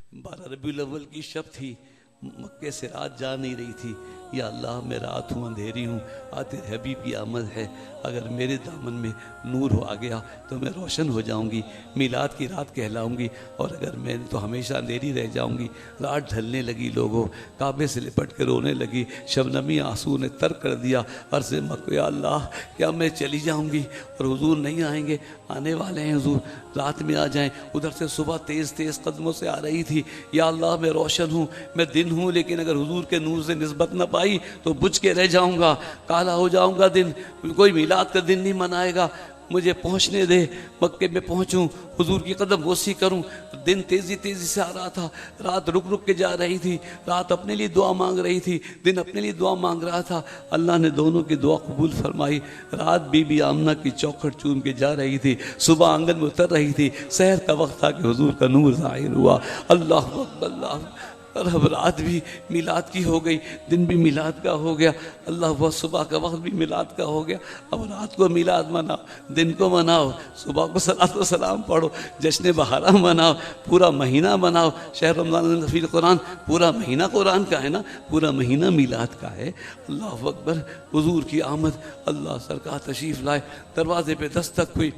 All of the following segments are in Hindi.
12 रबीउल अव्वल की शब थी, मक्के से रात जा नहीं रही थी। या अल्लाह मैं रात हूँ, अंधेरी हूँ, आज तेरे हबीब की आमद है, अगर मेरे दामन में नूर आ गया तो मैं रोशन हो जाऊँगी, मीलाद की रात कहलाऊँगी, और अगर मैं तो हमेशा अंधेरी रह जाऊँगी। रात ढलने लगी, लोगों काबे से लिपट कर रोने लगी, शबनमी आंसू ने तर्क कर दिया। अर्ज़ मक्के या अल्लाह क्या मैं चली जाऊँगी और हुजूर नहीं आएंगे? आने वाले हैं हुजूर, रात में आ जाएं। उधर से सुबह तेज़ तेज़ कदमों से आ रही थी। या अल्लाह मैं रोशन हूँ, मैं दिन हूँ, लेकिन अगर हुजूर के नूर से निस्बत न पाई तो बुझ के रह जाऊँगा, काला हो जाऊँगा दिन, कोई मिलाद का दिन नहीं मनाएगा। मुझे पहुँचने दे, मक्के में पहुँचूँ, हुजूर की कदम बोसी करूँ। दिन तेज़ी तेज़ी से आ रहा था, रात रुक रुक के जा रही थी, रात अपने लिए दुआ मांग रही थी, दिन अपने लिए दुआ मांग रहा था। अल्लाह ने दोनों की दुआ कबूल फरमाई। रात बीबी आमना की चौखट चूम के जा रही थी, सुबह आंगन में उतर रही थी, सहर का वक्त था कि हुजूर का नूर ज़ाहिर हुआ। अल्लाह अकबर, अल्लाह। और अब रात भी मिलाद की हो गई, दिन भी मिलाद का हो गया। अल्लाह हुआ, सुबह का वक्त भी मिलाद का हो गया। अब रात को मिलाद मनाओ, दिन को मनाओ, सुबह को सलात व सलाम पढ़ो, जश्न बहारा मनाओ, पूरा महीना मनाओ। शहर रमज़ान नफ़ील कुरान, पूरा महीना कुरान का है ना, पूरा महीना मिलाद का है। अल्लाह अकबर, हुजूर की आमद, अल्लाह सरकार तशरीफ़ लाए। दरवाजे पे दस्तक हुई।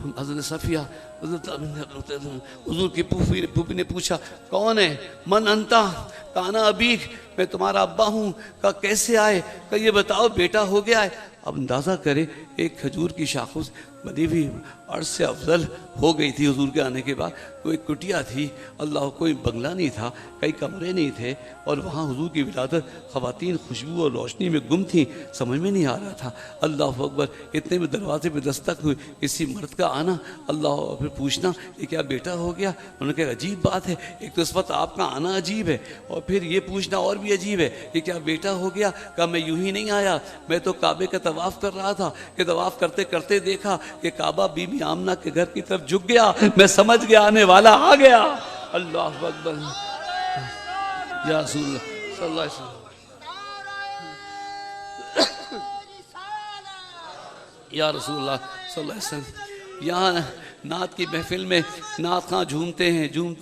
हज़रत सफ़िया हुजूर की फूफी ने पूछा, कौन है? मन अंता? काना अबीक, मैं तुम्हारा अब्बा हूँ। कहा कैसे आए? कहा ये बताओ बेटा हो गया है। अब अंदाज़ा करें, एक खजूर की शाखुस बनी हुई अर्श से अफजल हो गई थी हुजूर के आने के बाद। कोई कुटिया थी, अल्लाह, कोई बंगला नहीं था, कई कमरे नहीं थे, और वहाँ हुजूर की विलादत ख़वातीन खुशबू और रोशनी में गुम थी, समझ में नहीं आ रहा था। अल्लाह अकबर, इतने में दरवाजे पे दस्तक हुई, किसी मर्द का आना। अल्लाह, फिर पूछना ये क्या बेटा हो गया? उन्होंने कहा अजीब बात है, एक तो इस वक्त आपका आना अजीब है, और फिर ये पूछना और भी अजीब है, ये क्या बेटा हो गया? कहा मैं यूं ही नहीं आया, मैं तो काबे का तवाफ़ कर रहा था, कि तवाफ़ करते करते देखा कि काबा बीबी आमना के घर की तरफ झुक गया, मैं समझ गया आने वाला आ गया। अल्लाह अकबर, या रसूल सल्लल्लाहु अलैहि वसल्लम, या रसूलुल्लाह सल्लल्लाहु अलैहि वसल्लम। यहाँ नात की महफिल में नात खां झूमते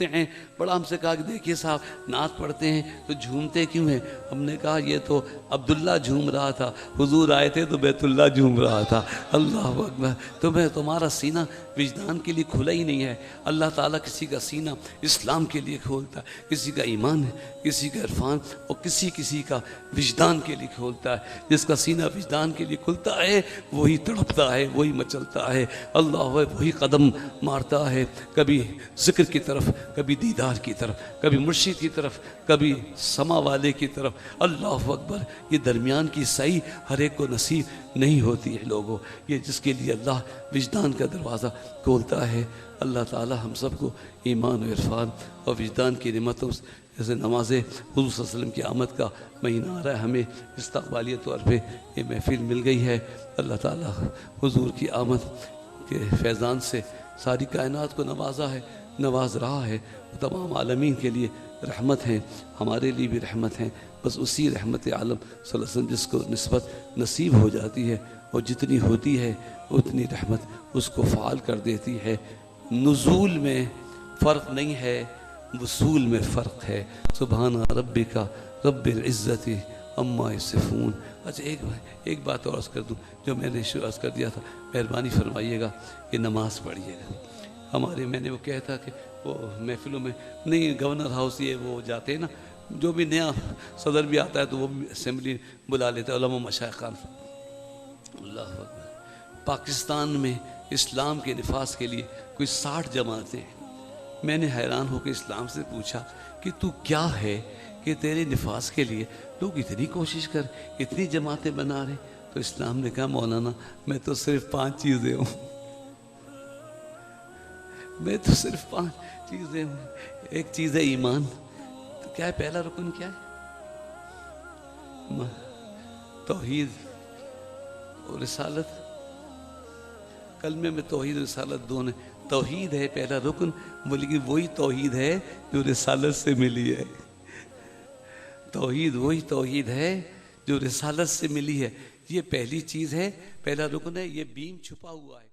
हैं। बड़ा हमसे कहा कि देखिए साहब, नात पढ़ते हैं तो झूमते क्यों हैं? हमने कहा ये तो अब्दुल्ला झूम रहा था, हुजूर आए थे तो बैतुल्ला झूम रहा था। अल्लाह अकबर, तुम्हारा सीना विजदान के लिए खुला ही नहीं है। अल्लाह ताला किसी का सीना इस्लाम के लिए खोलता है, किसी का ईमान है, किसी का इरफान, और किसी का विजदान के लिए खोलता है। जिसका सीना विजदान के लिए खुलता है वही तड़पता है, वही मचलता है। अल्लाह, वही कदम मारता है, कभी जिक्र की तरफ, कभी दीदार की तरफ, कभी मुर्शिद की तरफ, कभी समा वाले की तरफ। अल्लाह अकबर, ये दरमियान की सही हर एक को नसीब नहीं होती है लोगों। ये जिसके लिए अल्लाह विजदान का दरवाज़ा खोलता है। अल्लाह ताला हम सबको ईमान और इरफान और विजदान की नेमतों से, जैसे नमाज़ हुज़ूर सल्लल्लाहु अलैहि वसल्लम की आमद का महीना आ रहा है, हमें इस्तक़बालिया तौर पे ये महफिल मिल गई है। अल्लाह ताला हुज़ूर की आमद के फैज़ान से सारी कायनात को नवाजा है, नवाज रहा है। तमाम आलमीन के लिए रहमत हैं, हमारे लिए भी रहमत हैं। बस उसी रहमत आलम सल्लल्लाहु अलैहि वसल्लम जिसको निस्बत नसीब हो जाती है, और जितनी होती है उतनी रहमत उसको फ़ाल कर देती है। नुज़ूल में फ़र्क नहीं है, वसूल में फ़र्क है। सुभान रब्बिका रब्बिल इज़्ज़ति अम्मा यसिफ़ून। अच्छा, एक बात और अर्ज़ कर दूँ, जो मैंने शुरू अर्ज़ कर दिया था, मेहरबानी फरमाइएगा कि नमाज़ पढ़िएगा। हमारे मैंने वो कहा था कि वो महफिलों में नहीं, गवर्नर हाउस ये वो जाते हैं ना, जो भी नया सदर भी आता है तो वो असेंबली बुला लेता है, उलमा मशाइखान। अल्लाह अकबर, पाकिस्तान में इस्लाम के निफाज के लिए कोई 60 जमातें हैं। मैंने हैरान होकर इस्लाम से पूछा कि तू क्या है कि तेरे निफाज के लिए लोग इतनी कोशिश कर, इतनी जमातें बना रहे? तो इस्लाम ने कहा मौलाना, मैं तो सिर्फ 5 चीज़ें हूँ, मैं तो सिर्फ 5 चीज़ें हूँ। एक चीज़ है ईमान। तो क्या है पहला रुकन? क्या है? तौहीद और रिसालत। कलमे में तौहीद और रिसालत दोनों। तौहीद है पहला रुकन, बोले कि वही तौहीद है जो रिसालत से मिली है। तौहीद वही तौहीद है जो रिसालत से मिली है। ये पहली चीज़ है, पहला रुकन है। ये बीम छुपा हुआ है।